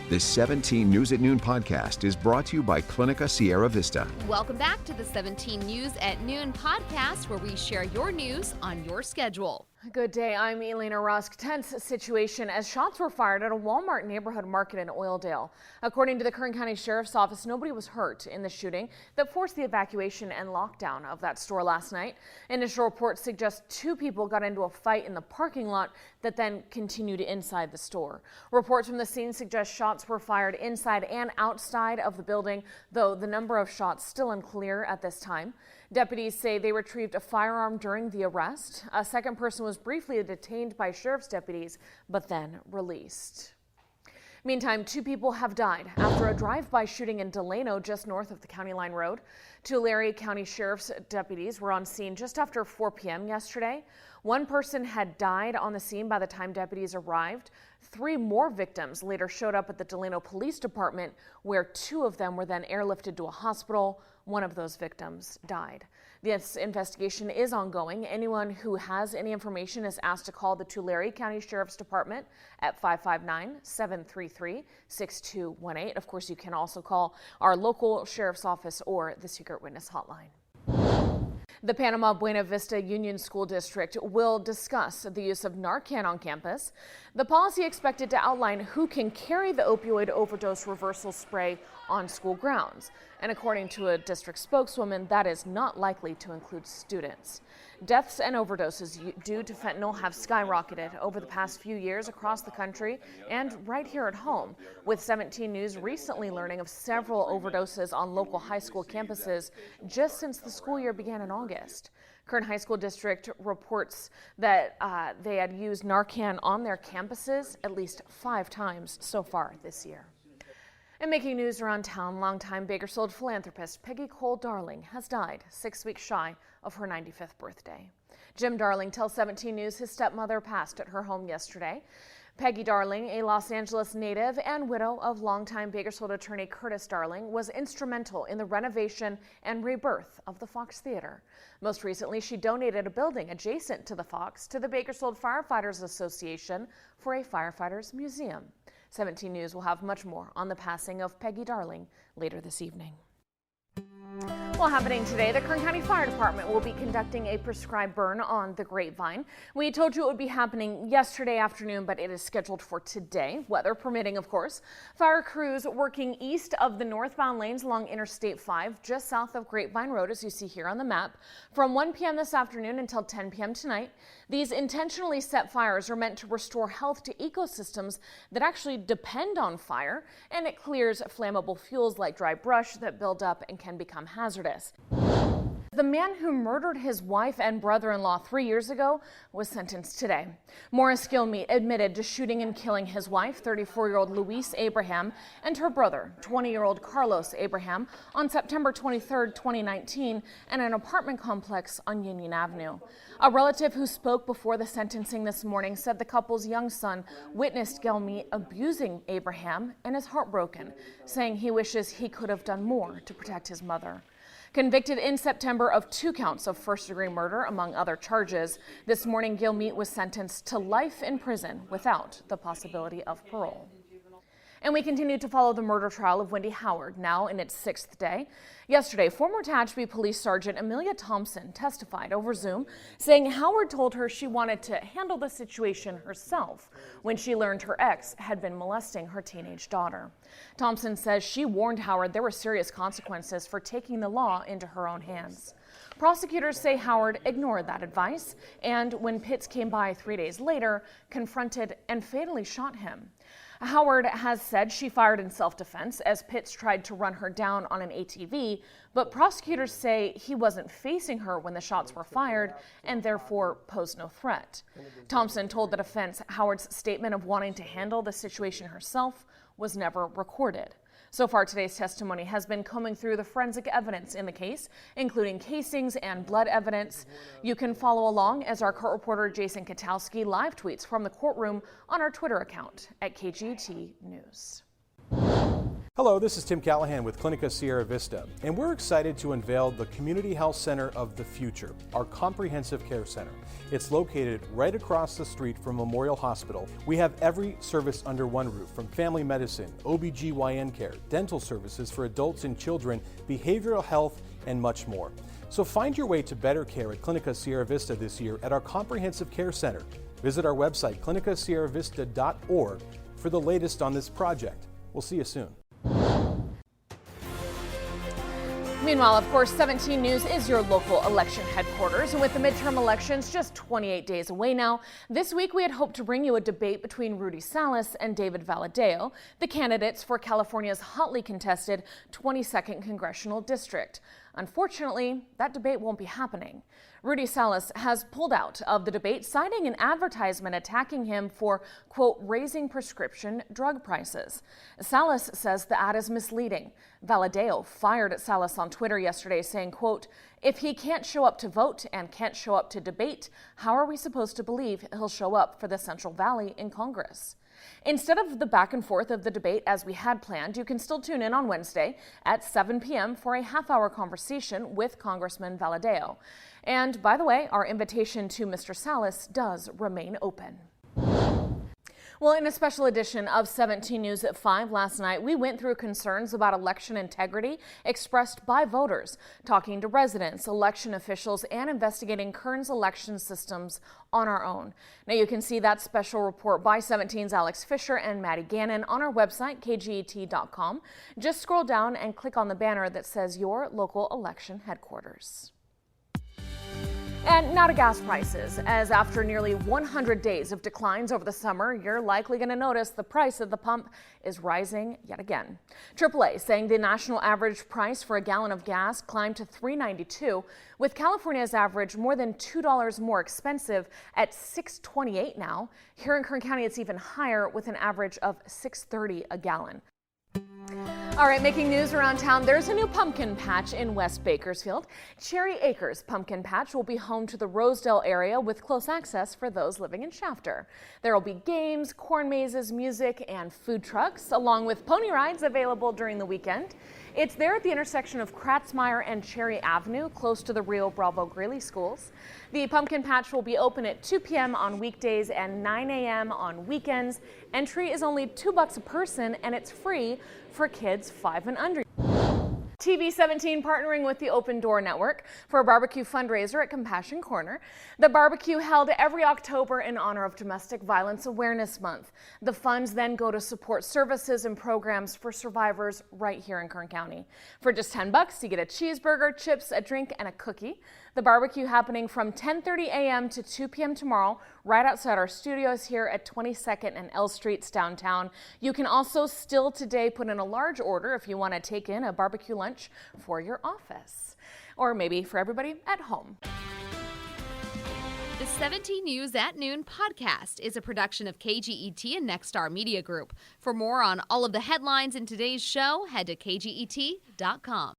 This 17 News at Noon podcast is brought to you by Clinica Sierra Vista. Welcome back to the 17 News at Noon podcast, where we share your news on your schedule. Good day, I'm Elena Rusk. Tense situation as shots were fired at a Walmart neighborhood market in Oildale. According to the Kern County Sheriff's Office, nobody was hurt in the shooting that forced the evacuation and lockdown of that store last night. Initial reports suggest 2 people got into a fight in the parking lot that then continued inside the store. Reports from the scene suggest shots were fired inside and outside of the building, though the number of shots still unclear at this time. Deputies say they retrieved a firearm during the arrest. A second person was briefly detained by sheriff's deputies, but then released. Meantime, 2 people have died after a drive-by shooting in Delano, just north of the County Line Road. Tulare County Sheriff's deputies were on scene just after 4 p.m. yesterday. 1 person had died on the scene by the time deputies arrived. 3 more victims later showed up at the Delano Police Department, where 2 of them were then airlifted to a hospital. 1 of those victims died. This investigation is ongoing. Anyone who has any information is asked to call the Tulare County Sheriff's Department at 559-733-6218. Of course, you can also call our local sheriff's office or the Secret Witness Hotline. The Panama Buena Vista Union School District will discuss the use of Narcan on campus. The policy expected to outline who can carry the opioid overdose reversal spray on school grounds. And according to a district spokeswoman, that is not likely to include students. Deaths and overdoses due to fentanyl have skyrocketed over the past few years across the country and right here at home, with 17 News recently learning of several overdoses on local high school campuses just since the school year began in August. Kern High School District reports that they had used Narcan on their campuses at least 5 times so far this year. And making news around town, longtime Bakersfield philanthropist Peggy Cole Darling has died 6 weeks shy of her 95th birthday. Jim Darling tells 17 News his stepmother passed at her home yesterday. Peggy Darling, a Los Angeles native and widow of longtime Bakersfield attorney Curtis Darling, was instrumental in the renovation and rebirth of the Fox Theater. Most recently, she donated a building adjacent to the Fox to the Bakersfield Firefighters Association for a firefighters museum. 17 News will have much more on the passing of Peggy Darling later this evening. Well, happening today, the Kern County Fire Department will be conducting a prescribed burn on the Grapevine. We told you it would be happening yesterday afternoon, but it is scheduled for today, weather permitting, of course. Fire crews working east of the northbound lanes along Interstate 5, just south of Grapevine Road, as you see here on the map, from 1 p.m. this afternoon until 10 p.m. tonight. These intentionally set fires are meant to restore health to ecosystems that actually depend on fire, and it clears flammable fuels like dry brush that build up and can become hazardous. The man who murdered his wife and brother-in-law 3 years ago was sentenced today. Morris Gilmeet admitted to shooting and killing his wife, 34-year-old Louise Abraham, and her brother, 20-year-old Carlos Abraham, on September 23, 2019, in an apartment complex on Union Avenue. A relative who spoke before the sentencing this morning said the couple's young son witnessed Gilmeet abusing Abraham and is heartbroken, saying he wishes he could have done more to protect his mother. Convicted in September of 2 counts of first-degree murder, among other charges, this morning Gilmeet was sentenced to life in prison without the possibility of parole. And we continue to follow the murder trial of Wendy Howard, now in its 6th day. Yesterday, former Tehachapi Police Sergeant Amelia Thompson testified over Zoom, saying Howard told her she wanted to handle the situation herself when she learned her ex had been molesting her teenage daughter. Thompson says she warned Howard there were serious consequences for taking the law into her own hands. Prosecutors say Howard ignored that advice and, when Pitts came by 3 days later, confronted and fatally shot him. Howard has said she fired in self-defense as Pitts tried to run her down on an ATV, but prosecutors say he wasn't facing her when the shots were fired and therefore posed no threat. Thompson told the defense Howard's statement of wanting to handle the situation herself was never recorded. So far, today's testimony has been combing through the forensic evidence in the case, including casings and blood evidence. You can follow along as our court reporter Jason Katowski live tweets from the courtroom on our Twitter account at KGT News. Hello, this is Tim Callahan with Clinica Sierra Vista, and we're excited to unveil the Community Health Center of the Future, our comprehensive care center. It's located right across the street from Memorial Hospital. We have every service under one roof, from family medicine, OBGYN care, dental services for adults and children, behavioral health, and much more. So find your way to better care at Clinica Sierra Vista this year at our comprehensive care center. Visit our website, clinicasierravista.org, for the latest on this project. We'll see you soon. Meanwhile, of course, 17 News is your local election headquarters, and with the midterm elections just 28 days away now, this week we had hoped to bring you a debate between Rudy Salas and David Valadao, the candidates for California's hotly contested 22nd Congressional District. Unfortunately, that debate won't be happening. Rudy Salas has pulled out of the debate, citing an advertisement attacking him for, quote, raising prescription drug prices. Salas says the ad is misleading. Valadao fired at Salas on Twitter yesterday, saying, quote, if he can't show up to vote and can't show up to debate, how are we supposed to believe he'll show up for the Central Valley in Congress? Instead of the back and forth of the debate as we had planned, you can still tune in on Wednesday at 7 p.m. for a half-hour conversation with Congressman Valadao. And by the way, our invitation to Mr. Salas does remain open. Well, in a special edition of 17 News at 5 last night, we went through concerns about election integrity expressed by voters, talking to residents, election officials, and investigating Kern's election systems on our own. Now, you can see that special report by 17's Alex Fisher and Maddie Gannon on our website, kget.com. Just scroll down and click on the banner that says your local election headquarters. And now to gas prices, as after nearly 100 days of declines over the summer, you're likely going to notice the price at the pump is rising yet again. AAA saying the national average price for a gallon of gas climbed to $3.92, with California's average more than $2 more expensive at $6.28 now. Here in Kern County, it's even higher with an average of $6.30 a gallon. All right, making news around town, there's a new pumpkin patch in West Bakersfield. Cherry Acres Pumpkin Patch will be home to the Rosedale area with close access for those living in Shafter. There will be games, corn mazes, music, and food trucks, along with pony rides available during the weekend. It's there at the intersection of Kratzmeyer and Cherry Avenue, close to the Rio Bravo Greeley schools. The pumpkin patch will be open at 2 p.m. on weekdays and 9 a.m. on weekends. Entry is only $2 a person, and it's free for kids 5 and under. TV 17 partnering with the Open Door Network for a barbecue fundraiser at Compassion Corner. The barbecue held every October in honor of Domestic Violence Awareness Month. The funds then go to support services and programs for survivors right here in Kern County. For just $10, you get a cheeseburger, chips, a drink, and a cookie. The barbecue happening from 10:30 a.m. to 2 p.m. tomorrow, right outside our studios here at 22nd and L Streets downtown. You can also still today put in a large order if you want to take in a barbecue lunch for your office, or maybe for everybody at home. The 17 News at Noon podcast is a production of KGET and Nexstar Media Group. For more on all of the headlines in today's show, head to kget.com.